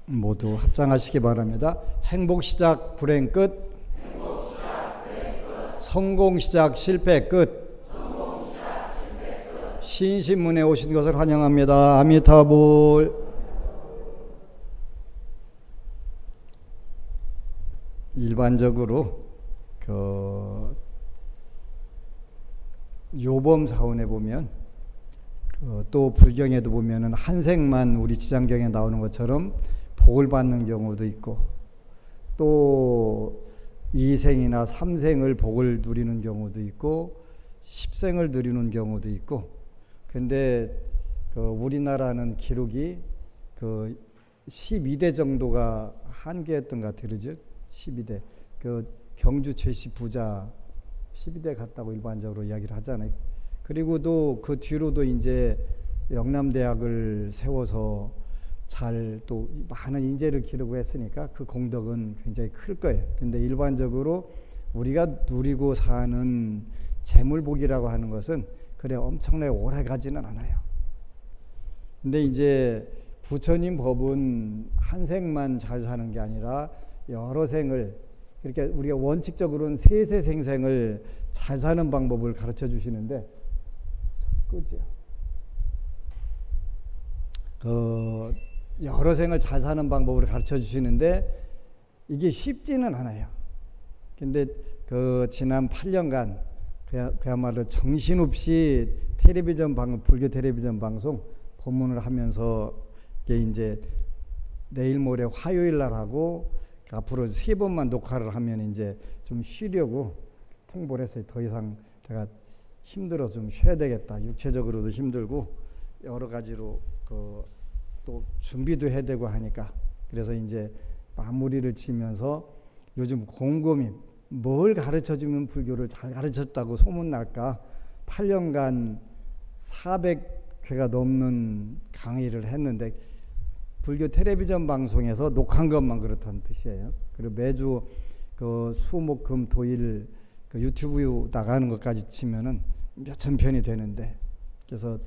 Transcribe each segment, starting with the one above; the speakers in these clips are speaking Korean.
모두 합장하시기 바랍니다. 행복 시작 불행 끝, 성공 시작 실패 끝. 신신문에 오신 것을 환영합니다. 아미타불. 일반적으로 요범 사원에 보면 또 불경에도 보면은 한 생만 우리 지장경에 나오는 것처럼 복을 받는 경우도 있고, 또 2생이나 3생을 복을 누리는 경우도 있고 10생을 누리는 경우도 있고. 근데 우리나라는 기록이 12대 정도가 한계였던 것 같아요. 그죠? 12대. 경주 최씨 부자 12대 갔다고 일반적으로 이야기를 하잖아요. 그리고도 그 뒤로도 이제 영남대학을 세워서 잘 또 많은 인재를 기르고했으니까 그 공덕은 굉장히 클 거예요. 근데 일반적으로 우리가 누리고 사는 재물복이라고 하는 것은 그래 엄청나게 오래 가지는 않아요. 근데 이제 부처님 법은 한 생만 잘 사는 게 아니라 여러 생을, 그렇게 우리가 원칙적으로는 세세생생을 잘 사는 방법을 가르쳐 주시는데, 그죠? 여러 생을 잘 사는 방법을 가르쳐 주시는데 이게 쉽지는 않아요. 근데 지난 8년간 그야말로 정신없이 텔레비전 방송, 불교 텔레비전 방송 법문을 하면서, 이게 이제 내일 모레 화요일 날 하고 앞으로 3번만 녹화를 하면 이제 좀 쉬려고 통보를 했어요. 더 이상 내가 힘들어 좀 쉬어야 되겠다. 육체적으로도 힘들고 여러 가지로 또 준비도 해야 되고 하니까. 그래서 이제 마무리를 지면서 요즘 곰곰이 뭘 가르쳐주면 불교를 잘 가르쳤다고 소문날까. 8년간 400회가 넘는 강의를 했는데 불교 텔레비전 방송에서 녹화한 것만 그렇다는 뜻이에요. 그리고 매주 수, 목, 금, 토일 유튜브 나가는 것까지 치면은 몇천 편이 되는데, 그래서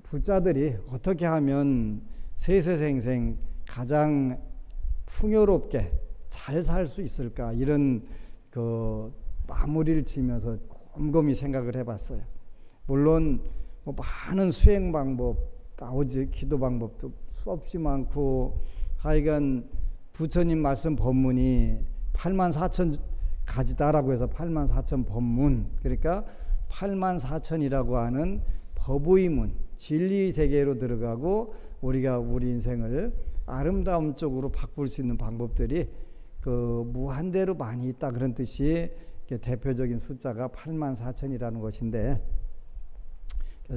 불자들이 어떻게 하면 세세생생 가장 풍요롭게 잘 살 수 있을까, 이런 마무리를 지면서 곰곰이 생각을 해봤어요. 물론 뭐 많은 수행 방법 나오지, 기도 방법도 수없이 많고, 하여간 부처님 말씀 법문이 84,000 가지다라고 해서 84,000 법문, 그러니까 84,000이라고 하는 법의 문, 진리의 세계로 들어가고 우리가 우리 인생을 아름다움 쪽으로 바꿀 수 있는 방법들이 무한대로 많이 있다, 그런 뜻이 대표적인 숫자가 84,000이라는 것인데,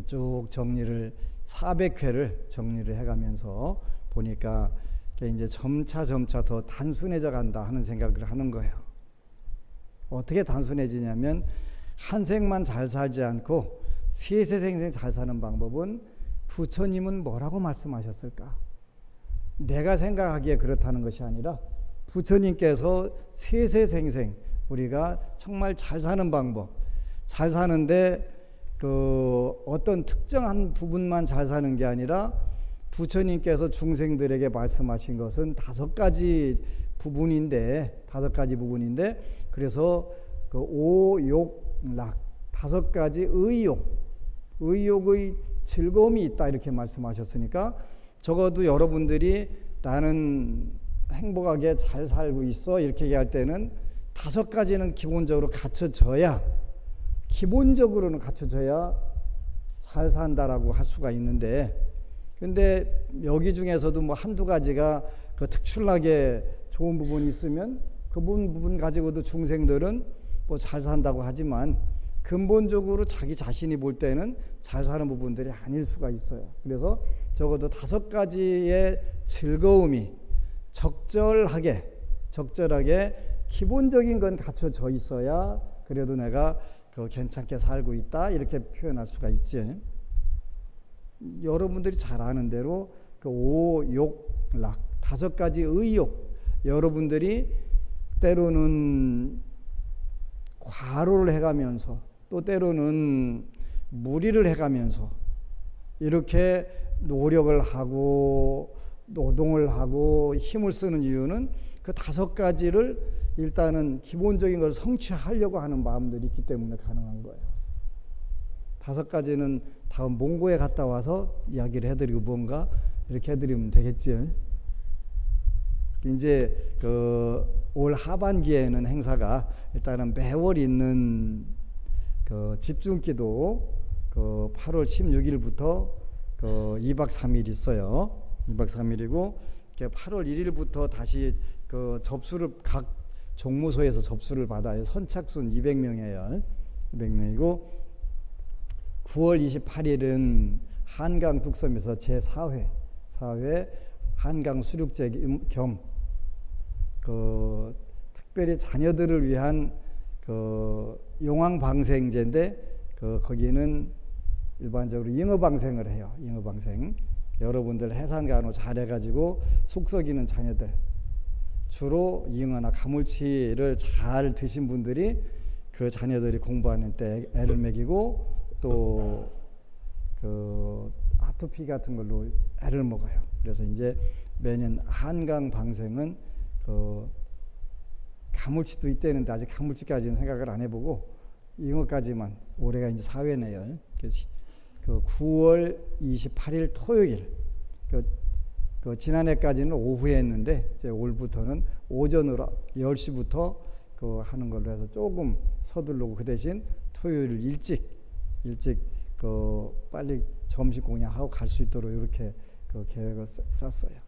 쭉 정리를 400회를 정리를 해가면서 보니까 이제 점차 더 단순해져 간다 하는 생각을 하는 거예요. 어떻게 단순해지냐면 한 생만 잘 살지 않고 세세생생 잘 사는 방법은 부처님은 뭐라고 말씀하셨을까? 내가 생각하기에 그렇다는 것이 아니라 부처님께서 세세생생 우리가 정말 잘 사는 방법, 잘 사는데 어떤 특정한 부분만 잘 사는 게 아니라 부처님께서 중생들에게 말씀하신 것은 5가지 부분인데 그래서 오욕락 5가지 의욕의 즐거움이 있다, 이렇게 말씀하셨으니까 적어도 여러분들이 나는 행복하게 잘 살고 있어 이렇게 얘기할 때는 5가지는 기본적으로는 갖춰져야 잘 산다라고 할 수가 있는데, 근데 여기 중에서도 뭐 한두 가지가 특출나게 좋은 부분이 있으면 그 부분 가지고도 중생들은 뭐 잘 산다고 하지만 근본적으로 자기 자신이 볼 때는 잘 사는 부분들이 아닐 수가 있어요. 그래서 적어도 5가지의 즐거움이 적절하게 기본적인 건 갖춰져 있어야 그래도 내가 괜찮게 살고 있다, 이렇게 표현할 수가 있지. 여러분들이 잘 아는 대로 오욕락 5가지 의욕, 여러분들이 때로는 과로를 해가면서 또 때로는 무리를 해가면서 이렇게 노력을 하고 노동을 하고 힘을 쓰는 이유는 그 5가지를 일단은 기본적인 걸 성취하려고 하는 마음들이 있기 때문에 가능한 거예요. 5가지는 다음 몽고에 갔다 와서 이야기를 해드리고 뭔가 이렇게 해드리면 되겠지요. 이제 올 하반기에는 행사가 일단은 매월 있는 집중기도 8월 16일부터 2박 3일 있어요. 2박 3일이고 8월 1일부터 다시 접수를 각 종무소에서 접수를 받아요. 선착순 200명이에요. 200명이고 9월 28일은 한강 뚝섬에서 제4회 한강 수륙제 겸 특별히 자녀들을 위한 용왕방생제인데 거기는 일반적으로 잉어방생을 해요. 잉어방생. 여러분들 해산간호 잘해가지고 속 썩이는 자녀들, 주로 잉어나 가물치를 잘 드신 분들이 그 자녀들이 공부하는 때 애를 먹이고 또 아토피 같은 걸로 애를 먹어요. 그래서 이제 매년 한강 방생은 가물치도 있대는데 아직 가물치까지는 생각을 안 해보고 잉어까지만 올해가 이제 4회네요. 그래서 9월 28일 토요일 지난해까지는 오후에 했는데 이제 올부터는 오전으로 10시부터 하는 걸로 해서 조금 서두르고 그 대신 토요일 일찍 빨리 점심 공양하고 갈 수 있도록 이렇게 계획을 짰어요.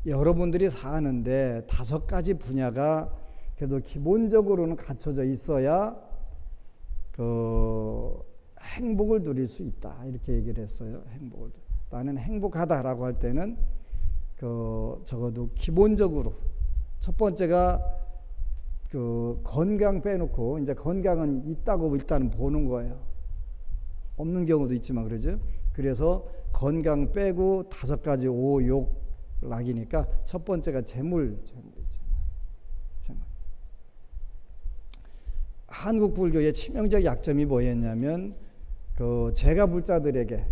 여러분들이 사는데 5가지 분야가 그래도 기본적으로는 갖춰져 있어야 행복을 누릴 수 있다 이렇게 얘기를 했어요. 행복을 나는 행복하다라고 할 때는 적어도 기본적으로 첫 번째가 건강 빼놓고 이제 건강은 있다고 일단 보는 거예요. 없는 경우도 있지만 그러죠. 그래서 건강 빼고 5가지 오욕 락이니까 첫 번째가 재물이죠. 한국 불교의 치명적 약점이 뭐였냐면 제가 불자들에게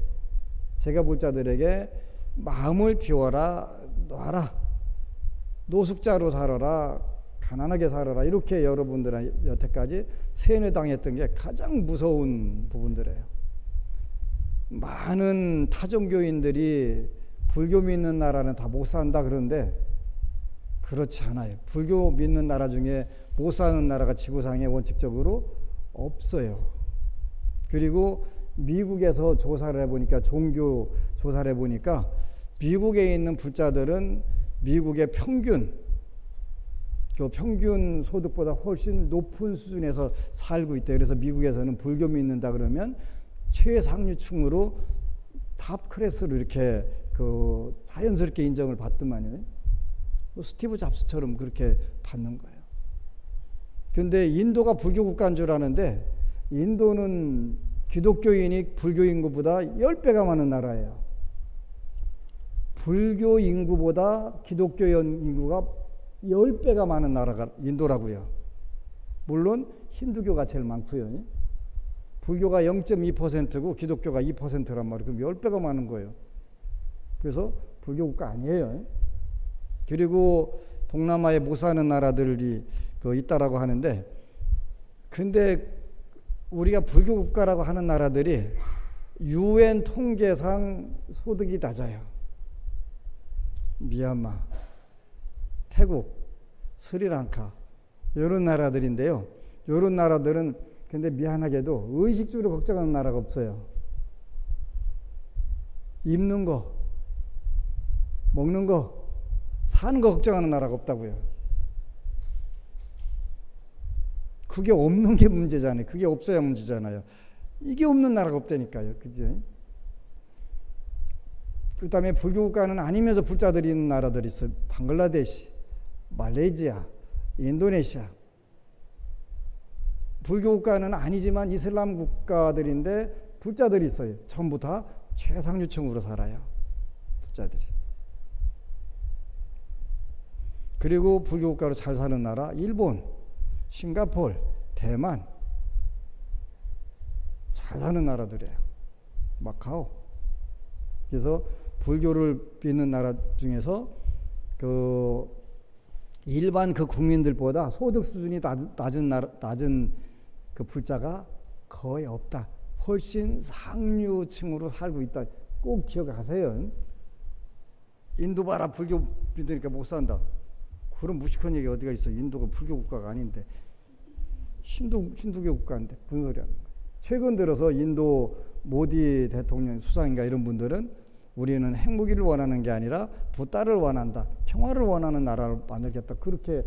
마음을 비워라, 놔라, 노숙자로 살아라, 가난하게 살아라 이렇게 여러분들은 여태까지 세뇌당했던 게 가장 무서운 부분들이에요. 많은 타종교인들이 불교 믿는 나라는 다 못 산다 그러는데 그렇지 않아요. 불교 믿는 나라 중에 못 사는 나라가 지구상에 원칙적으로 없어요. 그리고 미국에서 조사를 해보니까 종교 조사를 해보니까 미국에 있는 불자들은 미국의 평균 소득보다 훨씬 높은 수준에서 살고 있대요. 그래서 미국에서는 불교 믿는다 그러면 최상류층으로 탑 클래스로 이렇게 자연스럽게 인정을 받더만요. 스티브 잡스처럼 그렇게 받는 거예요. 그런데 인도가 불교 국가인 줄 아는데 인도는 기독교인이 불교 인구보다 10배가 많은 나라예요. 불교 인구보다 기독교 인구가 10배가 많은 나라가 인도라고요. 물론 힌두교가 제일 많고요. 불교가 0.2%고 기독교가 2%란 말이에요. 그럼 10배가 많은 거예요. 그래서 불교 국가 아니에요. 그리고 동남아에 못 사는 나라들이 있다라고 하는데 근데 우리가 불교 국가라고 하는 나라들이 UN 통계상 소득이 낮아요. 미얀마, 태국, 스리랑카 이런 나라들인데요. 이런 나라들은 근데 미안하게도 의식주를 걱정하는 나라가 없어요. 입는 거, 먹는 거, 사는 거 걱정하는 나라가 없다고요. 그게 없는 게 문제잖아요. 그게 없어야 문제잖아요. 이게 없는 나라가 없다니까요. 그죠? 그 다음에 불교 국가는 아니면서 불자들이 있는 나라들이 있어요. 방글라데시, 말레이시아, 인도네시아. 불교 국가는 아니지만 이슬람 국가들인데 불자들이 있어요. 전부 다 최상류층으로 살아요. 불자들이. 그리고 불교 국가로 잘 사는 나라 일본, 싱가포르, 대만 잘 사는 나라들이에요. 마카오. 그래서 불교를 믿는 나라 중에서 그 일반 그 국민들보다 소득 수준이 낮은 그 불자가 거의 없다. 훨씬 상류층으로 살고 있다. 꼭 기억하세요. 인도 봐라, 불교 믿으니까 못 산다. 그런 무식한 얘기 어디가 있어. 인도가 불교 국가가 아닌데, 힌두교 국가인데 무슨 소리 하는 거야. 최근 들어서 인도 모디 대통령 수상인가 이런 분들은 우리는 핵무기를 원하는 게 아니라 부따를 원한다, 평화를 원하는 나라를 만들겠다, 그렇게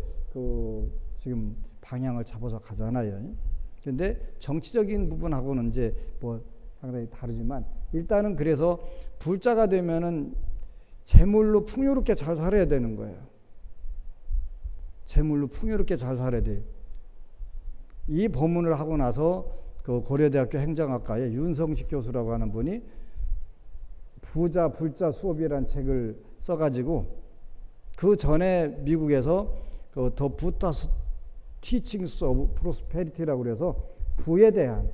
지금 방향을 잡아서 가잖아요. 그런데 정치적인 부분하고는 이제 뭐 상당히 다르지만, 일단은 그래서 불자가 되면은 재물로 풍요롭게 잘 살아야 되는 거예요. 재물로 풍요롭게 잘 살아야 돼요. 이 법문을 하고 나서 그 고려대학교 행정학과의 윤성식 교수라고 하는 분이 부자 불자 수업이라는 책을 써가지고, 그 전에 미국에서 그 더 부타스 티칭스 오브 프로스페리티라고 그래서 부에 대한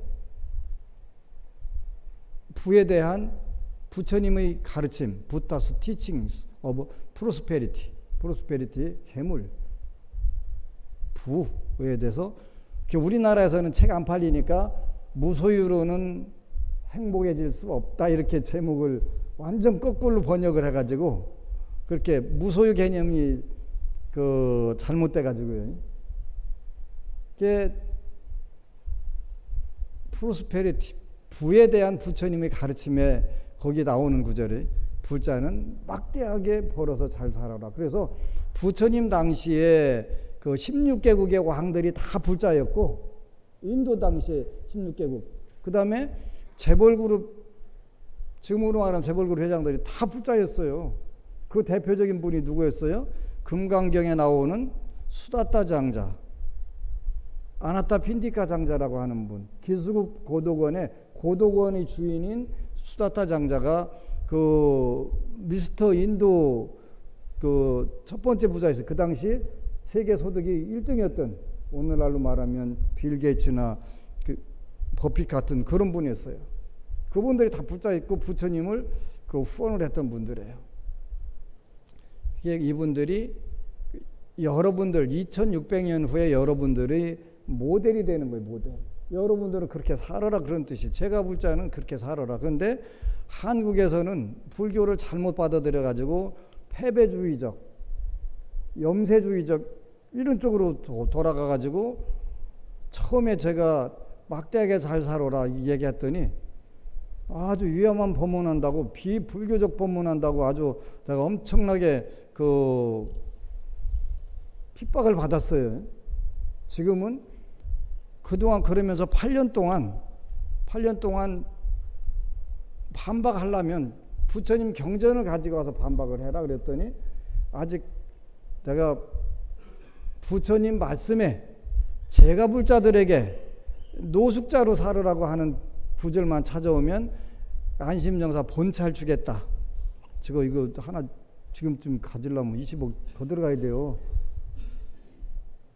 부처님의 가르침, 부타스 티칭스 오브 프로스페리티, 재물, 부에 대해서, 우리나라에서는 책 안 팔리니까 무소유로는 행복해질 수 없다, 이렇게 제목을 완전 거꾸로 번역을 해가지고 그렇게 무소유 개념이 잘못돼 가지고요. 이게 프로스페리티, 부에 대한 부처님의 가르침에 거기 나오는 구절이 불자는 막대하게 벌어서 잘 살아라. 그래서 부처님 당시에 그 16개국의 왕들이 다 불자였고, 인도 당시에 16개국, 그 다음에 재벌그룹, 지금으로 말하면 재벌그룹 회장들이 다 불자였어요. 그 대표적인 분이 누구였어요? 금강경에 나오는 수다타 장자, 아나타 핀디카 장자라고 하는 분, 기수국 고도권의 주인인 수다타 장자가 그 미스터 인도 그 첫 번째 부자였어요. 그 당시 세계 소득이 1등이었던, 오늘날로 말하면 빌 게이츠나 그 버핏 같은 그런 분이었어요. 그분들이 다 불자있고 부처님을 후원을 했던 분들이에요. 이분들이 여러분들 2600년 후에 여러분들이 모델이 되는 거예요. 모델. 여러분들은 그렇게 살아라, 그런 뜻이. 제가 불자는 그렇게 살아라. 그런데 한국에서는 불교를 잘못 받아들여 가지고 패배주의적, 염세주의적 이런 쪽으로 돌아가 가지고, 처음에 제가 막대하게 잘 살아라 얘기했더니 아주 위험한 법문한다고, 비불교적 법문한다고 아주 내가 엄청나게 핍박을 받았어요. 지금은 그동안 그러면서 8년 동안 반박하려면 부처님 경전을 가지고 와서 반박을 해라 그랬더니, 아직 내가 부처님 말씀에 제가 불자들에게 노숙자로 살으라고 하는 구절만 찾아오면 안심정사 본찰 주겠다. 이거 하나 지금쯤 가지려면 20억 더 들어가야 돼요.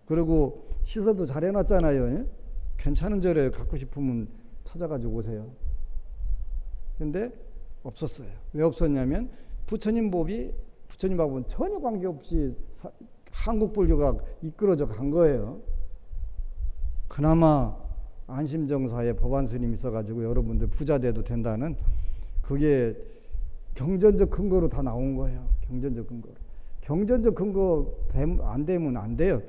그리고 시설도 잘 해놨잖아요. 괜찮은 절에 갖고 싶으면 찾아가지고 오세요. 근데 없었어요. 왜 없었냐면 부처님 법은 전혀 관계없이 한국 불교가 이끌어져 간 거예요. 그나마 안심정사에 법안 스님이 있어가지고 여러분들 부자 돼도 된다는, 그게 경전적 근거로 다 나온 거예요. 경전적 근거 안 되면 안 돼요.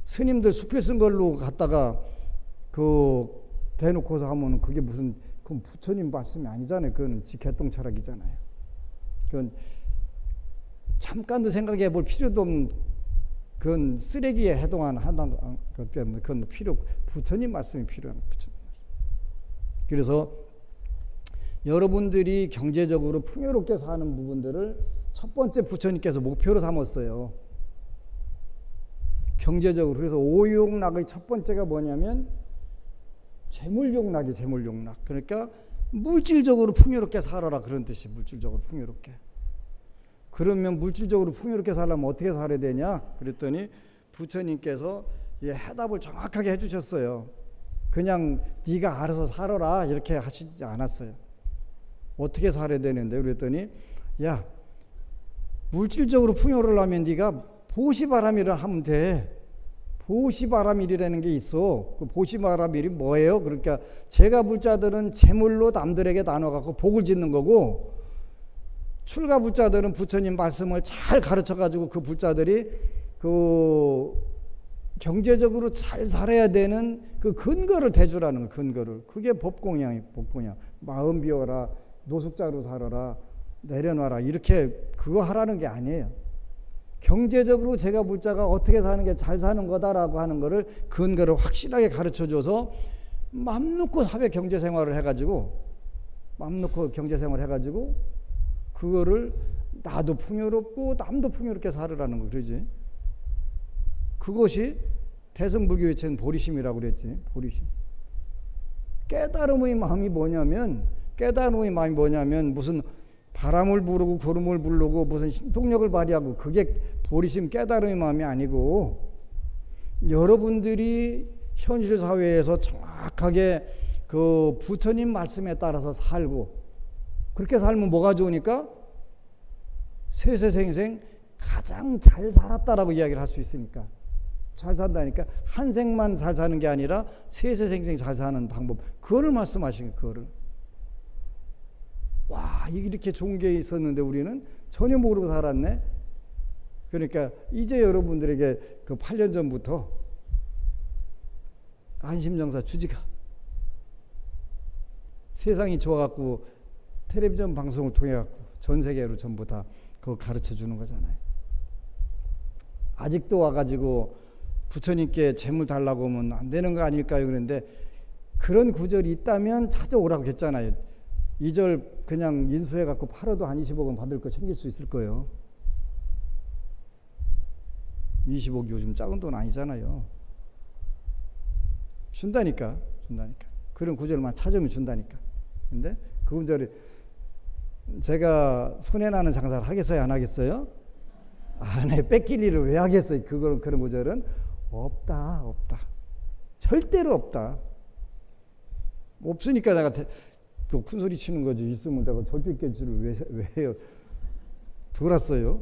스님들 수필 쓴 걸로 갖다가 대놓고서 하면 그게 그건 부처님 말씀이 아니잖아요. 그건 직개똥 철학이잖아요. 그건 잠깐도 생각해 볼 필요도 없는, 그건 쓰레기에 해당하는 것 때문에 그건 부처님 말씀이 필요한 부처님 말씀. 그래서 여러분들이 경제적으로 풍요롭게 사는 부분들을 첫 번째 부처님께서 목표로 삼았어요. 경제적으로. 그래서 오욕락의 첫 번째가 뭐냐면 재물욕락이 재물욕락. 그러니까 물질적으로 풍요롭게 살아라, 그런 뜻이. 물질적으로 풍요롭게. 그러면 물질적으로 풍요롭게 살려면 어떻게 살아야 되냐? 그랬더니 부처님께서 해답을 정확하게 해주셨어요. 그냥 네가 알아서 살아라 이렇게 하시지 않았어요. 어떻게 살아야 되는데? 그랬더니 야, 물질적으로 풍요를 하면 네가 보시바라밀을 하면 돼. 보시바라밀이라는 게 있어. 그 보시바라밀이 뭐예요? 그러니까 제가 불자들은 재물로 남들에게 나눠갖고 복을 짓는 거고, 출가 불자들은 부처님 말씀을 잘 가르쳐가지고 그 불자들이 그 경제적으로 잘 살아야 되는 그 근거를 대주라는 거, 근거를. 그게 법공양이 법공양. 마음 비워라, 노숙자로 살아라, 내려놔라, 이렇게 그거 하라는 게 아니에요. 경제적으로 제가 불자가 어떻게 사는 게 잘 사는 거다라고 하는 거를 근거를 확실하게 가르쳐줘서 맘 놓고 사회 경제생활을 해가지고, 맘 놓고 경제생활을 해가지고 그거를 나도 풍요롭고 남도 풍요롭게 살으라는 거, 그러지. 그것이 대승불교의 chen 보리심이라고 그랬지. 보리심. 깨달음의 마음이 뭐냐면, 깨달음의 마음이 뭐냐면 무슨 바람을 부르고 구름을 부르고 무슨 신통력을 발휘하고, 그게 보리심 깨달음의 마음이 아니고, 여러분들이 현실 사회에서 정확하게 그 부처님 말씀에 따라서 살고, 그렇게 살면 뭐가 좋으니까 세세생생 가장 잘 살았다라고 이야기를 할 수 있으니까. 잘 산다니까. 한 생만 잘 사는 게 아니라 세세생생 잘 사는 방법, 그거를 말씀하신 거예요. 그거를. 와, 이렇게 좋은 게 있었는데 우리는 전혀 모르고 살았네. 그러니까 이제 여러분들에게 그 8년 전부터 안심정사 주지가, 세상이 좋아갖고 텔레비전 방송을 통해갖고 전 세계로 전부 다 그거 가르쳐 주는 거잖아요. 아직도 와가지고 부처님께 재물 달라고 하면 안 되는 거 아닐까요? 그런데 그런 구절이 있다면 찾아오라고 했잖아요. 2절 그냥 인수해갖고 팔아도 한 20억 원 받을 거 챙길 수 있을 거예요. 20억 요즘 작은 돈 아니잖아요. 준다니까. 그런 구절만 찾으면 준다니까. 근데 그 구절이 제가 손해나는 장사를 하겠어요? 안 하겠어요? 안 해. 뺏길 일을 왜 하겠어요? 그런 구절은 없다. 절대로 없다. 없으니까 내가 큰 소리 치는 거지. 있으면 내가 절필개지를 왜 해요? 들었어요?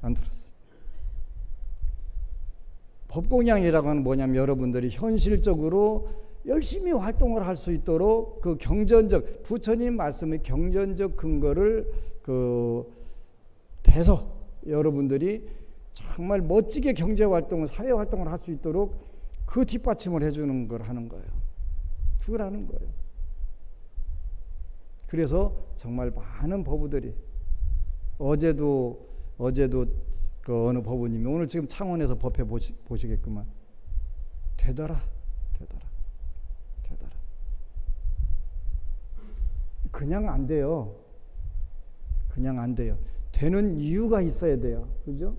안 들었어요. 법공양이라고 하는 뭐냐면, 여러분들이 현실적으로 열심히 활동을 할 수 있도록 그 경전적, 부처님 말씀의 경전적 근거를 대서 여러분들이 정말 멋지게 경제활동을, 사회활동을 할 수 있도록 그 뒷받침을 해주는 걸 하는 거예요. 그걸 하는 거예요. 그래서 정말 많은 법우들이, 어제도 그 어느 법우님이, 오늘 지금 창원에서 법회 보시겠구만. 되더라. 그냥 안 돼요. 되는 이유가 있어야 돼요. 그죠?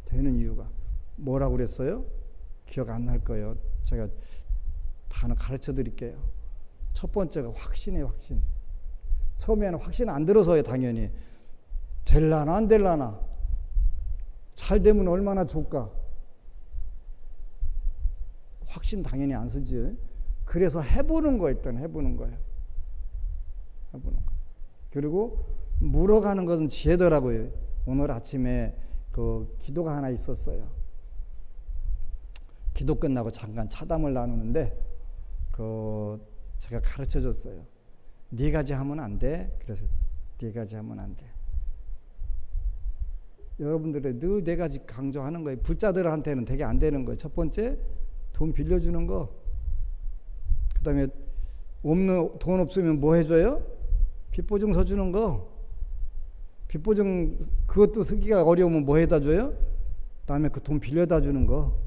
되는 이유가. 뭐라고 그랬어요? 기억 안 날 거예요. 제가 단어 가르쳐 드릴게요. 첫 번째가 확신이에요. 확신. 처음에는 확신 안 들어서요. 당연히. 될라나 안 될라나. 잘 되면 얼마나 좋을까. 확신 당연히 안 쓰지. 그래서 해보는 거 일단 해보는 거예요. 그리고 물어가는 것은 지혜더라고요. 오늘 아침에 그 기도가 하나 있었어요. 기도 끝나고 잠깐 차담을 나누는데 제가 가르쳐 줬어요. 네 가지 하면 안 돼. 그래서 네 가지 하면 안 돼. 여러분들이 늘 네 가지 강조하는 거예요. 불자들한테는 되게 안 되는 거예요. 첫 번째, 돈 빌려주는 거. 그 다음에 돈 없으면 뭐 해줘요? 빚보증서 주는 거. 빚보증 그것도 쓰기가 어려우면 뭐 해다 줘요? 다음에 그 돈 빌려다 주는 거.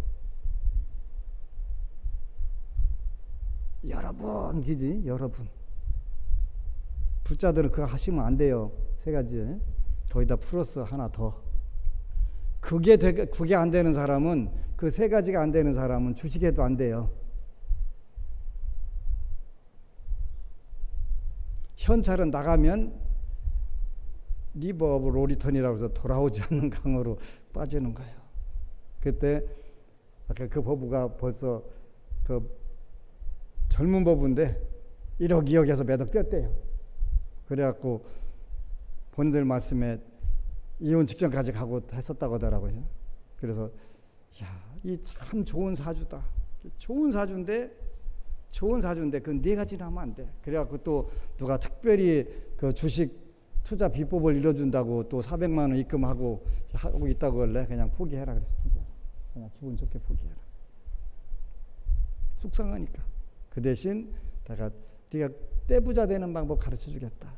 여러분, 그지? 여러분. 불자들은 그거 하시면 안 돼요. 세 가지. 거기다 플러스 하나 더. 그게 안 되는 사람은, 그 세 가지가 안 되는 사람은 주식해도 안 돼요. 현찰은 나가면 리버 오브 로리턴이라고 해서 돌아오지 않는 강으로 빠지는 거예요. 그때 아까 그 법우가 벌써 그 젊은 법우인데 1억 2억에서 몇 억 뛰었대요. 그래갖고 본인들 말씀에 이혼 직전까지 가고 했었다고 하더라고요. 그래서 이 참 좋은 사주다. 좋은 사주인데 그건 네 가지는 하면 안 돼. 그래갖고 또 누가 특별히 그 주식 투자 비법을 일러준다고 또 400만 원 입금하고 하고 있다고 할래? 그냥 포기해라 그랬어. 포기해라. 그냥 기분 좋게 포기해라. 속상하니까. 그 대신 내가 네가 떼부자 되는 방법 가르쳐 주겠다.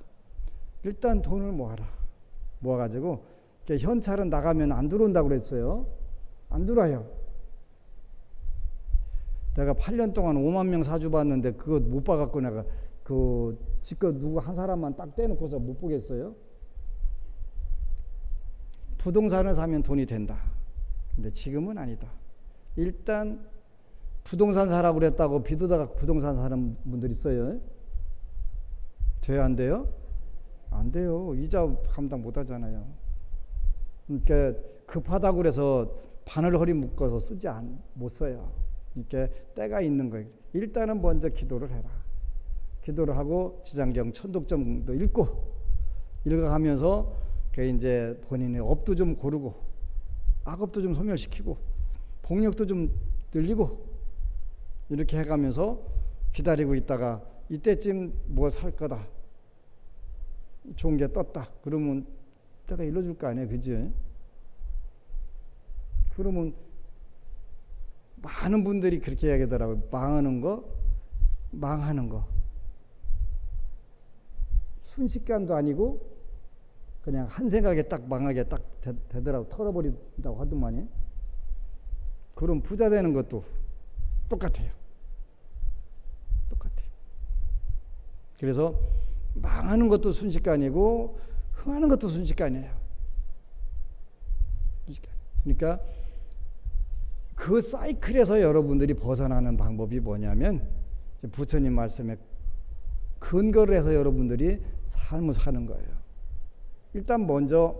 일단 돈을 모아가지고 현찰은 나가면 안 들어온다고 그랬어요. 안 들어와요. 내가 8년 동안 5만 명 사주 봤는데 그거 못 봐갖고 내가 그 지껏 누구 한 사람만 딱 떼놓고서 못 보겠어요. 부동산을 사면 돈이 된다. 근데 지금은 아니다. 일단 부동산 사라고 그랬다고 빚어다가 부동산 사는 분들 있어요. 돼요, 안 돼요? 안 돼요. 이자 감당 못 하잖아요. 그러니까 급하다고 그래서 바늘허리 묶어서 못 써요. 이렇게 때가 있는 거예요. 일단은 먼저 기도를 해라. 기도를 하고 지장경 천독점도 읽어가면서 이제 본인의 업도 좀 고르고 악업도 좀 소멸시키고 복력도 좀 늘리고 이렇게 해가면서 기다리고 있다가 이때쯤 뭐 살 거다. 좋은 게 떴다. 그러면 때가 일러줄 거 아니에요. 그지? 그러면 많은 분들이 그렇게 이야기하더라고요. 망하는 거. 순식간도 아니고 그냥 한 생각에 딱 망하게 딱 되더라고. 털어버린다고 하더만요. 그럼 부자 되는 것도 똑같아요. 그래서 망하는 것도 순식간이고 흥하는 것도 순식간이에요. 그러니까 그 사이클에서 여러분들이 벗어나는 방법이 뭐냐면 부처님 말씀에 근거를 해서 여러분들이 삶을 사는 거예요. 일단 먼저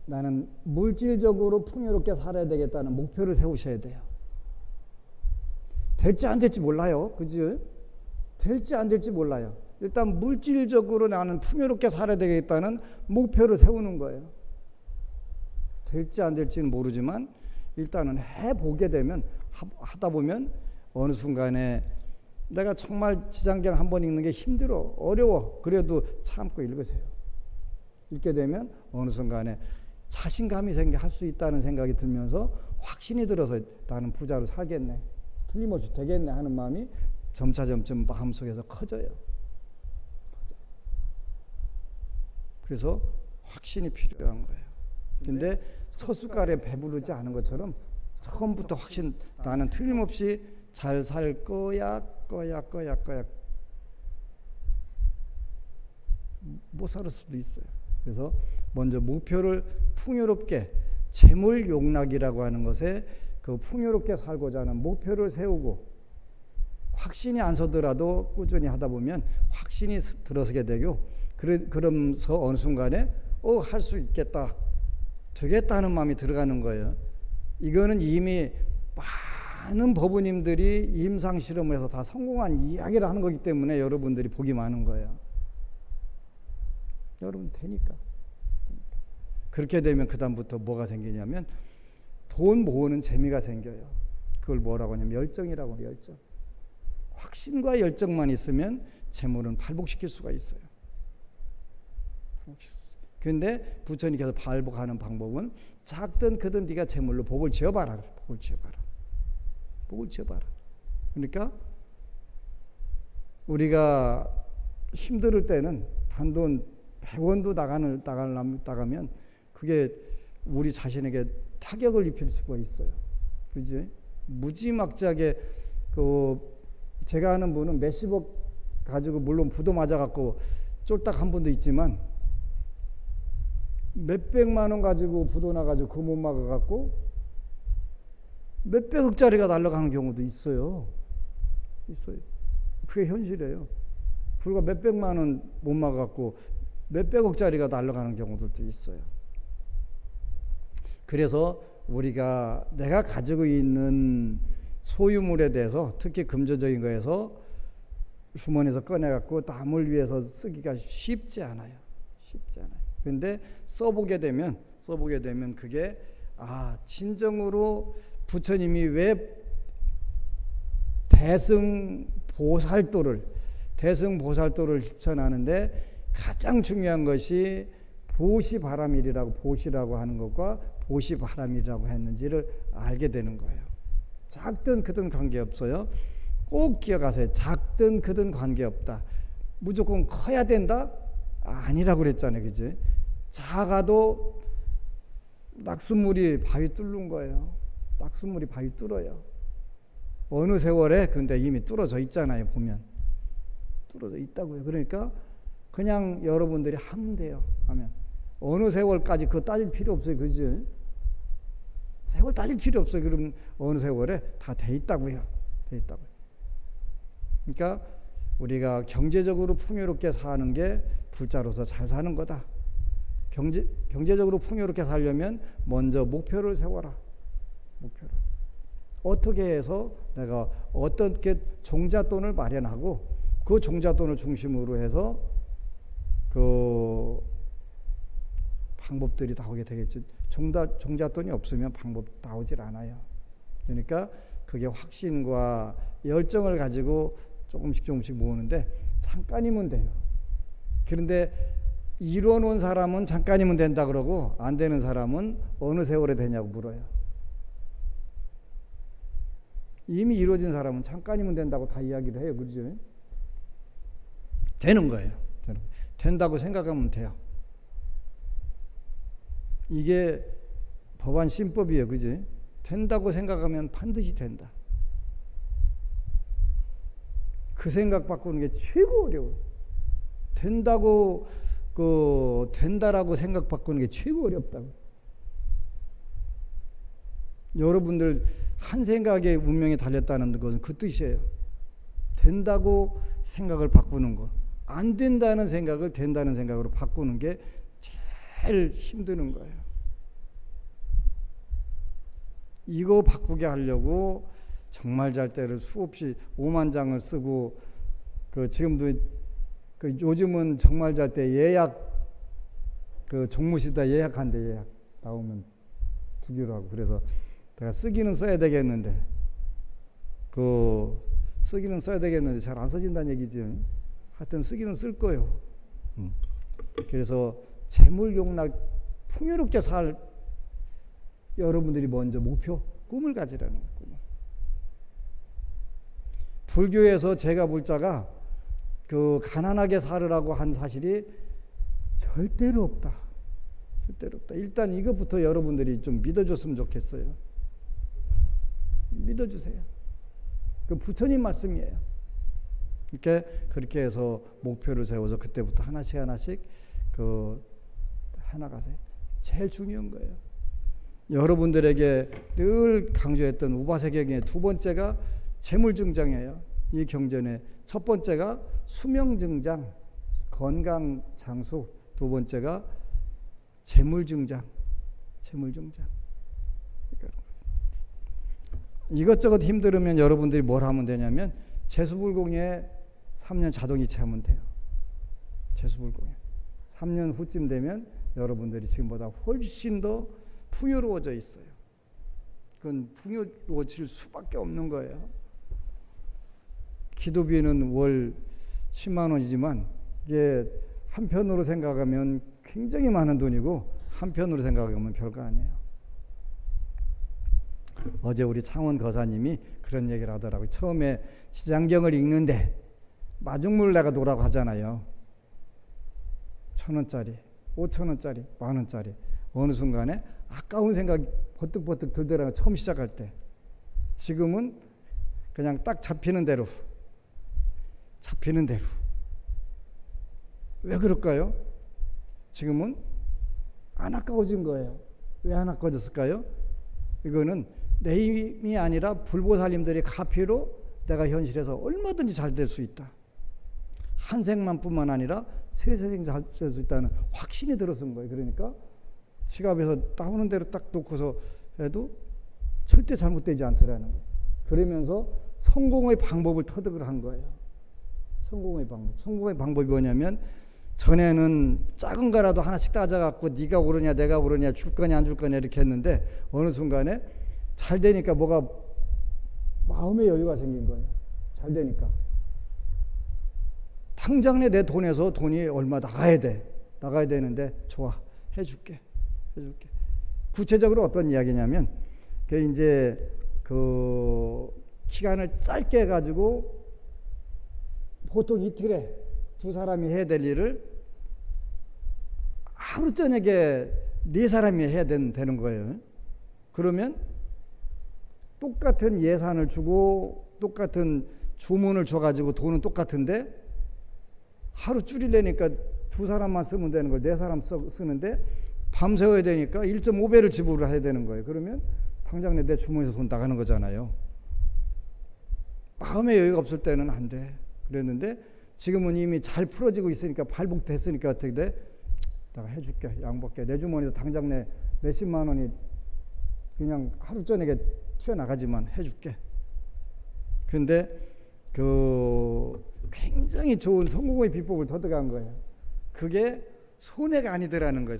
나는 물질적으로 풍요롭게 살아야 되겠다는 목표를 세우셔야 돼요. 될지 안 될지 몰라요. 그지? 될지 안 될지 몰라요. 일단 물질적으로 나는 풍요롭게 살아야 되겠다는 목표를 세우는 거예요. 될지 안 될지는 모르지만 일단은 해보게 되면 하다 보면 어느 순간에 내가 정말 지장경 한번 읽는 게 힘들어 어려워 그래도 참고 읽으세요. 읽게 되면 어느 순간에 자신감이 할 수 있다는 생각이 들면서 확신이 들어서 나는 부자로 살겠네 틀림없이 되겠네 하는 마음이 점차점점 마음속에서 커져요. 그래서 확신이 필요한 거예요. 근데 첫 숟갈에 배부르지 않은 것처럼 처음부터 확신 나는 틀림없이 잘 살 거야 못 살 수도 있어요. 그래서 먼저 목표를 풍요롭게 재물 용락이라고 하는 것에 그 풍요롭게 살고자 하는 목표를 세우고 확신이 안 서더라도 꾸준히 하다 보면 확신이 들어서게 되고 그러면서 어느 순간에 할 수 있겠다 되겠다 하는 마음이 들어가는 거예요. 이거는 이미 많은 법우님들이 임상실험을 해서 다 성공한 이야기를 하는 거기 때문에 여러분들이 복이 많은 거예요. 여러분 되니까. 그렇게 되면 그 다음부터 뭐가 생기냐면 돈 모으는 재미가 생겨요. 그걸 뭐라고 하냐면 열정이라고 해요. 열정. 확신과 열정만 있으면 재물은 발복시킬 수가 있어요. 그런데 부처님께서 발복하는 방법은 작든 크든 네가 재물로 복을 지어봐라. 복을 지어봐라. 그러니까 우리가 힘들 때는 단돈 100원도 나가면 그게 우리 자신에게 타격을 입힐 수가 있어요. 그지? 무지막지하게 제가 아는 분은 몇십억 가지고 물론 부도 맞아갖고 쫄딱 한 분도 있지만 몇백만 원 가지고 부도 나가지고 그 못 막아갖고 몇백억짜리가 날아가는 경우도 있어요. 그게 현실이에요. 불과 몇백만 원 못 막아갖고 몇백억짜리가 날아가는 경우들도 있어요. 그래서 내가 가지고 있는 소유물에 대해서 특히 금전적인 거에서 주머니에서 꺼내갖고 남을 위해서 쓰기가 쉽지 않아요. 쉽지 않아요. 그런데 써보게 되면 그게 진정으로 부처님이 왜 대승보살도를 실천하는데 가장 중요한 것이 보시라고 하는 것과 보시바람이라고 했는지를 알게 되는 거예요. 작든 크든 관계없어요. 꼭 기억하세요. 작든 크든 관계없다. 무조건 커야 된다? 아니라고 그랬잖아요. 그지? 작아도 낙수물이 바위 뚫는 거예요. 낙수물이 바위 뚫어요. 어느 세월에 근데 이미 뚫어져 있잖아요. 보면 뚫어져 있다고요. 그러니까 그냥 여러분들이 하면 돼요. 하면 어느 세월까지 그거 따질 필요 없어요. 그지? 세월 따질 필요 없어요. 그럼 어느 세월에 다 돼 있다고요. 돼 있다고요. 그러니까 우리가 경제적으로 풍요롭게 사는 게 불자로서 잘 사는 거다. 경제적으로 풍요롭게 살려면 먼저 목표를 세워라. 목표를. 어떻게 해서 내가 어떻게 종잣돈을 마련하고 그 종잣돈을 중심으로 해서 그 방법들이 나오게 되겠죠. 종잣돈이 없으면 방법 나오질 않아요. 그러니까 그게 확신과 열정을 가지고 조금씩 모으는데 잠깐이면 돼요. 그런데 이루어 놓은 사람은 잠깐이면 된다 그러고 안 되는 사람은 어느 세월에 되냐고 물어요. 이미 이루어진 사람은 잠깐이면 된다고 다 이야기를 해요. 그렇죠? 되는 거예요. 된다고 생각하면 돼요. 이게 법안 신법이에요. 그지? 된다고 생각하면 반드시 된다. 그 생각 바꾸는 게 최고 어려워요. 된다라고 생각 바꾸는 게 최고 어렵다고. 여러분들 한 생각에 운명이 달렸다는 것은 그 뜻이에요. 된다고 생각을 바꾸는 거. 안 된다는 생각을 된다는 생각으로 바꾸는 게 제일 힘드는 거예요. 이거 바꾸게 하려고 정말 잘 때를 수없이 5만 장을 쓰고 지금도 요즘은 정말 잘 때 예약 종무시다 예약한대. 예약 나오면 주기로 하고. 그래서 내가 쓰기는 써야 되겠는데 잘 안 써진다는 얘기지. 하여튼 쓰기는 쓸 거예요. 그래서 재물용락 풍요롭게 살 여러분들이 먼저 목표 꿈을 가지라는 거예요. 불교에서 제가 불자가 가난하게 살으라고 한 사실이 절대로 없다. 절대로 없다. 일단 이것부터 여러분들이 좀 믿어줬으면 좋겠어요. 믿어주세요. 그 부처님 말씀이에요. 그렇게 해서 목표를 세워서 그때부터 하나씩 해나가세요. 제일 중요한 거예요. 여러분들에게 늘 강조했던 우바세경의 두 번째가 재물증장이에요. 이 경전의 첫 번째가 수명증장, 건강장수, 두 번째가 재물증장. 이것저것 힘들으면 여러분들이 뭘 하면 되냐면 재수불공에 3년 자동이체 하면 돼요. 재수불공에 3년 후쯤 되면 여러분들이 지금보다 훨씬 더 풍요로워져 있어요. 그건 풍요로워질 수밖에 없는 거예요. 기도비는 월 10만 원이지만 이게 한편으로 생각하면 굉장히 많은 돈이고 한편으로 생각하면 별거 아니에요. 어제 우리 창원 거사님이 그런 얘기를 하더라고요. 처음에 지장경을 읽는데 마중물 내가 놓으라고 하잖아요. 1,000원짜리, 5,000원짜리, 만원짜리. 어느 순간에 아까운 생각이 버뜩버뜩 들더라고요. 처음 시작할 때. 지금은 그냥 딱 잡히는 대로. 왜 그럴까요? 지금은 안 아까워진 거예요. 왜 안 아까워졌을까요? 이거는 내 힘이 아니라 불보살님들의 가피로 내가 현실에서 얼마든지 잘 될 수 있다. 한 생만뿐만 아니라 세생 잘 될 수 있다는 확신이 들어선 거예요. 그러니까 지갑에서 나오는 대로 딱 놓고서 해도 절대 잘못되지 않더라는 거예요. 그러면서 성공의 방법을 터득을 한 거예요. 성공의 방법이 뭐냐면 전에는 작은 거라도 하나씩 따져갖고 네가 오르냐 내가 오르냐 줄 거냐 안 줄 거냐 이렇게 했는데 어느 순간에 잘 되니까 뭐가 마음의 여유가 생긴 거예요. 잘 되니까. 당장 내 돈에서 돈이 얼마 나가야 되는데 좋아 해줄게. 구체적으로 어떤 이야기냐면 그 이제 그 기간을 짧게 해가지고 보통 이틀에 두 사람이 해야 될 일을 하루 저녁에 네 사람이 해야 되는 거예요. 그러면 똑같은 예산을 주고 똑같은 주문을 줘가지고 돈은 똑같은데 하루 줄이려니까 두 사람만 쓰면 되는 걸 네 사람 쓰는데 밤새워야 되니까 1.5배를 지불을 해야 되는 거예요. 그러면 당장 내 주머니에서 돈 나가는 거잖아요. 마음의 여유가 없을 때는 안 돼. 그랬는데 지금은 이미 잘 풀어지고 있으니까 발복됐으니까 어떻게 돼? 내가 해줄게. 양보할게. 내 주머니에서 당장 내 몇십만 원이 그냥 하루 저녁에 튀어나가지만 해줄게. 그런데 그 굉장히 좋은 성공의 비법을 터득한 거예요. 그게 손해가 아니더라는 거예요.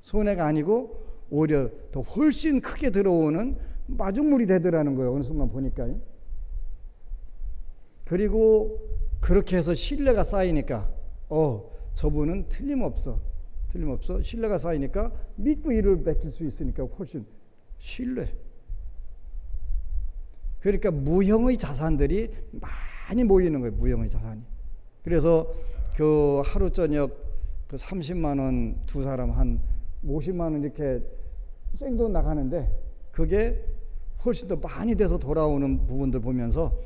손해가 아니고 오히려 더 훨씬 크게 들어오는 마중물이 되더라는 거예요. 어느 순간 보니까요. 그리고 그렇게 해서 신뢰가 쌓이니까 저분은 틀림없어 신뢰가 쌓이니까 믿고 일을 맡길 수 있으니까 훨씬 신뢰. 그러니까 무형의 자산들이 많이 모이는 거예요. 무형의 자산이. 그래서 그 하루 저녁 그 30만 원 두 사람 한 50만 원 이렇게 생돈 나가는데 그게 훨씬 더 많이 돼서 돌아오는 부분들 보면서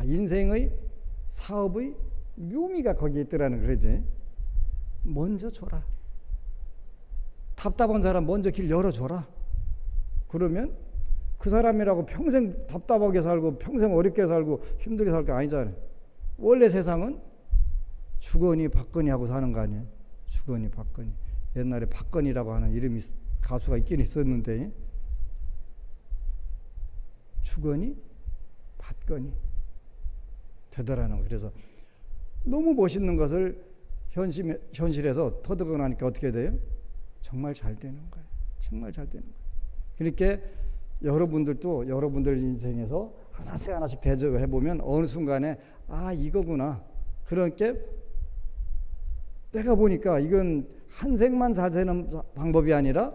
인생의 사업의 묘미가 거기에 있더라는 거지. 먼저 줘라. 답답한 사람 먼저 길 열어줘라. 그러면 그 사람이라고 평생 답답하게 살고 평생 어렵게 살고 힘들게 살 거 아니잖아요. 원래 세상은 주거니 박거니 하고 사는 거 아니에요. 주거니 박거니. 옛날에 박건이라고 하는 이름이 가수가 있긴 있었는데 주거니 받거니 되더라는 거예요. 그래서 너무 멋있는 것을 현실에서 터득하고 나니까 어떻게 돼요? 정말 잘 되는 거예요. 정말 잘 되는 거예요. 그러니까 여러분들도 여러분들 인생에서 하나씩 대접해 보면 어느 순간에 이거구나. 그러니까 내가 보니까 이건 한 생만 잘 사는 방법이 아니라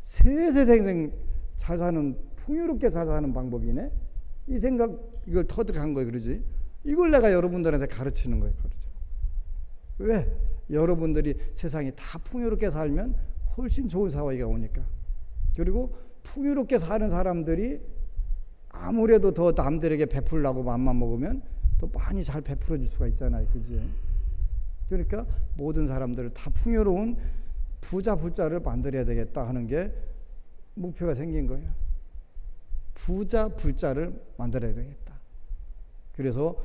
세세생생 잘 사는 풍요롭게 잘 사는 방법이네. 이 생각 이걸 터득한 거예요. 그러지? 이걸 내가 여러분들한테 가르치는 거예요. 그렇죠? 왜? 여러분들이 세상이 다 풍요롭게 살면 훨씬 좋은 사회가 오니까. 그리고 풍요롭게 사는 사람들이 아무래도 더 남들에게 베풀라고 맘만 먹으면 또 많이 잘 베풀어질 수가 있잖아요. 그지? 그러니까 모든 사람들을 다 풍요로운 부자를 만들어야 되겠다 하는 게 목표가 생긴 거예요. 부자를 만들어야 되겠다. 그래서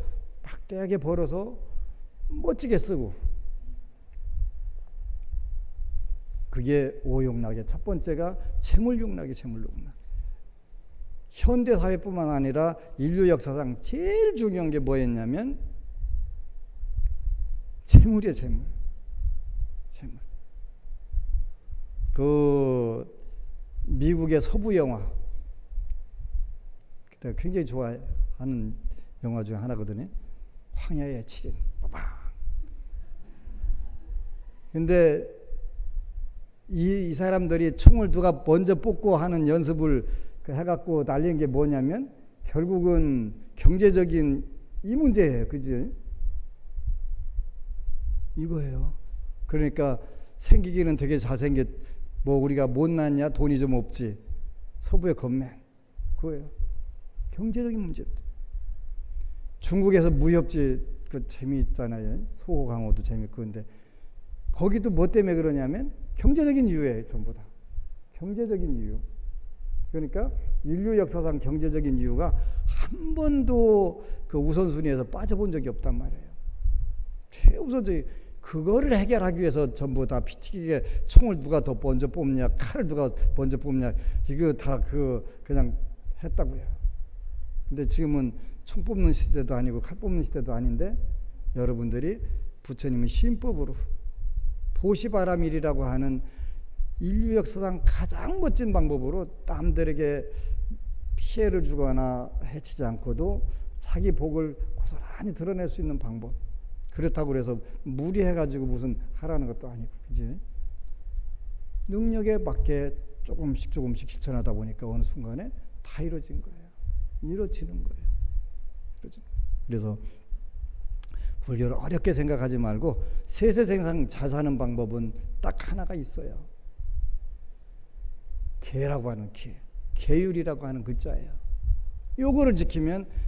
막대하게 벌어서 멋지게 쓰고 그게 오용락의 첫 번째가 채물용락이 채물용락. 현대사회뿐만 아니라 인류 역사상 제일 중요한 게 뭐였냐면 채물이에요. 채물. 그 미국의 서부 영화 굉장히 좋아하는 영화 중에 하나거든요. 황야의 7인. 근데 이 사람들이 총을 누가 먼저 뽑고 하는 연습을 해갖고 날린 게 뭐냐면 결국은 경제적인 이 문제예요. 그지? 이거예요. 그러니까 생기기는 되게 잘생겼 우리가 못났냐 돈이 좀 없지 서부의 건맨 그거예요. 경제적인 문제. 중국에서 무협지 그 재미있잖아요. 소호강호도 재밌고. 근데 거기도 뭐 때문에 그러냐면 경제적인 이유예요. 전부 다 경제적인 이유. 그러니까 인류 역사상 경제적인 이유가 한 번도 그 우선순위에서 빠져본 적이 없단 말이에요. 최우선적인 그거를 해결하기 위해서 전부 다 피튀기게 총을 누가 더 먼저 뽑냐, 칼을 누가 먼저 뽑냐, 이거 다 그냥 했다고요. 근데 지금은 총 뽑는 시대도 아니고 칼 뽑는 시대도 아닌데 여러분들이 부처님은 신법으로 보시바라밀이라고 하는 인류 역사상 가장 멋진 방법으로 남들에게 피해를 주거나 해치지 않고도 자기 복을 고스란히 드러낼 수 있는 방법. 그렇다고 해서 무리해가지고 무슨 하라는 것도 아니고, 그지? 능력에 맞게 조금씩 실천하다 보니까 어느 순간에 다 이루어진 거예요. 이루어지는 거예요. 그래서 불교를 어렵게 생각하지 말고 세세생상 잘 사는 방법은 딱 하나가 있어요. 계라고 하는 계, 계율이라고 하는 글자예요. 요거를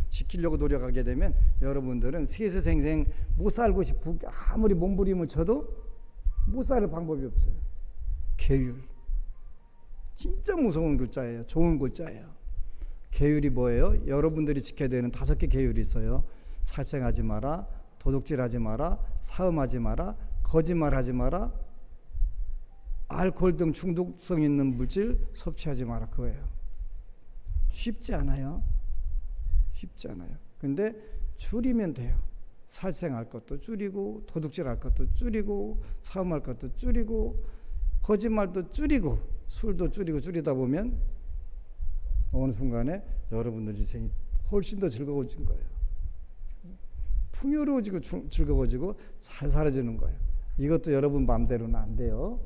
지키려고 노력하게 되면 여러분들은 세세생생 못 살고 싶고 아무리 몸부림을 쳐도 못 살 방법이 없어요. 계율. 진짜 무서운 글자예요. 좋은 글자예요. 계율이 뭐예요? 여러분들이 지켜야 되는 5개 계율이 있어요. 살생하지 마라, 도둑질하지 마라, 사음하지 마라, 거짓말하지 마라, 알코올 등 중독성 있는 물질 섭취하지 마라. 그거예요. 쉽지 않아요. 쉽지 않아요. 근데 줄이면 돼요. 살생할 것도 줄이고, 도둑질할 것도 줄이고, 사음할 것도 줄이고, 거짓말도 줄이고, 술도 줄이다 보면 어느 순간에 여러분들 인생이 훨씬 더 즐거워진 거예요. 풍요로워지고 즐거워지고 잘 살아지는 거예요. 이것도 여러분 마음대로는 안 돼요.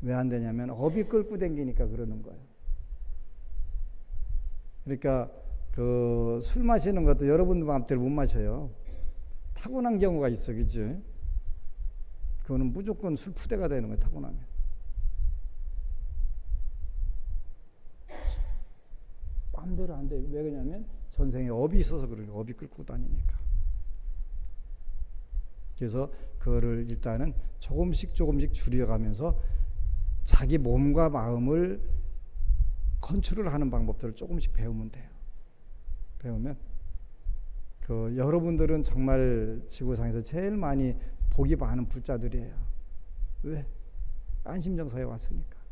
왜 안 되냐면 업이 끌고 다니니까 그러는 거예요. 그러니까 그 술 마시는 것도 여러분 마음대로 못 마셔요. 타고난 경우가 있어, 그치? 그거는 무조건 술 푸대가 되는 거예요. 타고나면. 마음대로 안 돼요. 왜 그러냐면 전생에 업이 있어서 그래요. 업이 끌고 다니니까. 그래서 그거를 일단은 조금씩 줄여가면서 자기 몸과 마음을 컨트롤 하는 방법들을 조금씩 배우면 돼요. 배우면 그 여러분들은 정말 지구상에서 제일 많이 복이 많은 불자들이에요. 왜? 안심정서에 왔으니까.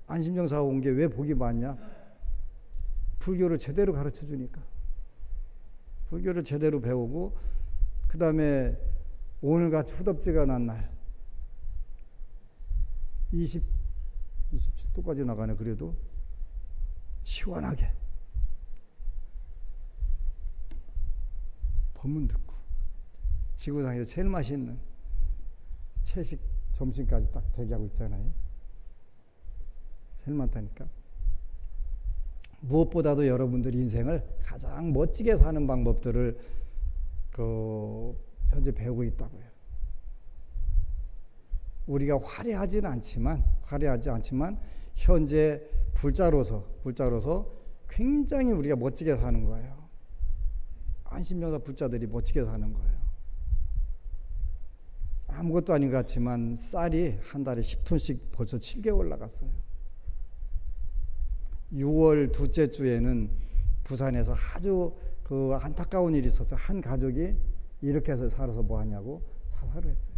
안심정서에 온 게 왜 복이 많냐? 불교를 제대로 가르쳐 주니까. 불교를 제대로 배우고 그 다음에 오늘같이 후덥지가 않은 날 27도까지 나가네. 그래도 시원하게 법문 듣고 지구상에서 제일 맛있는 채식 점심까지 딱 대기하고 있잖아요. 제일 많다니까. 무엇보다도 여러분들이 인생을 가장 멋지게 사는 방법들을 현재 배우고 있다고요. 우리가 화려하지 않지만 현재 불자로서 굉장히 우리가 멋지게 사는 거예요. 안심정사 불자들이 멋지게 사는 거예요. 아무것도 아닌 것 같지만 쌀이 한 달에 10톤씩 벌써 7개월 나갔어요. 6월 둘째 주에는 부산에서 아주 안타까운 일이 있었어요. 한 가족이 이렇게 해서 살아서 뭐 하냐고 자살을 했어요.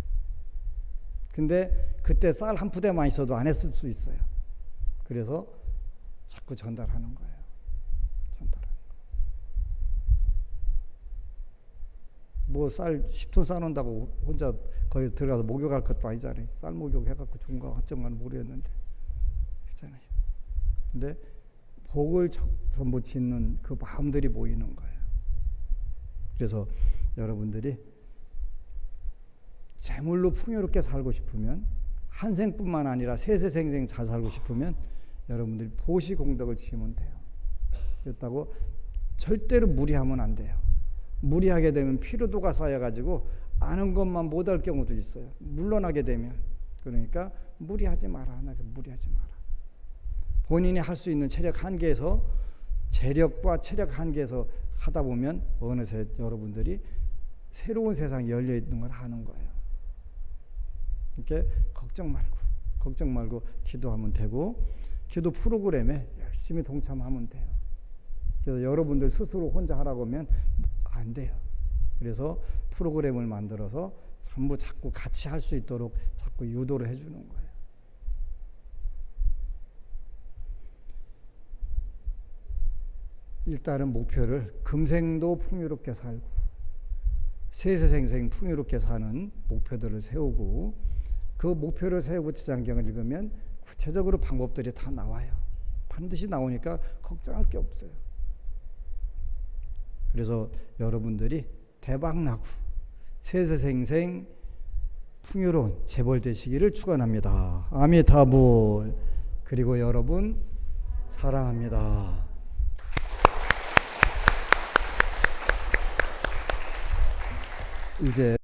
근데 그때 쌀 한 푸대만 있어도 안 했을 수 있어요. 그래서 자꾸 전달하는 거예요. 뭐 쌀 10톤 싸놓는다고 혼자 거기 들어가서 목욕할 것도 아니잖아요. 쌀 목욕 해갖고 좋은 거 어쩐가는 모르겠는데 그렇잖아요. 근데 복을 전부 짓는 그 마음들이 모이는 거예요. 그래서 여러분들이 재물로 풍요롭게 살고 싶으면 한 생뿐만 아니라 세세생생 잘 살고 싶으면 여러분들이 보시공덕을 지으면 돼요. 그렇다고 절대로 무리하면 안 돼요. 무리하게 되면 피로도가 쌓여가지고 아는 것만 못할 경우도 있어요. 물러나게 되면. 그러니까 무리하지 마라. 무리하지 마라. 본인이 할 수 있는 체력과 체력 한계에서 하다 보면 어느새 여러분들이 새로운 세상이 열려 있는 걸 아는 거예요. 그러니까 걱정 말고 기도하면 되고 기도 프로그램에 열심히 동참하면 돼요. 그래서 여러분들 스스로 혼자 하라고 하면 안 돼요. 그래서 프로그램을 만들어서 전부 자꾸 같이 할 수 있도록 자꾸 유도를 해주는 거예요. 일단은 목표를 금생도 풍요롭게 살고 세세생생 풍요롭게 사는 목표들을 세우고, 그 목표를 세우고 지장경을 읽으면 구체적으로 방법들이 다 나와요. 반드시 나오니까 걱정할 게 없어요. 그래서 여러분들이 대박나고 세세생생 풍요로운 재벌 되시기를 축원합니다. 아미타불. 그리고 여러분 사랑합니다. 이제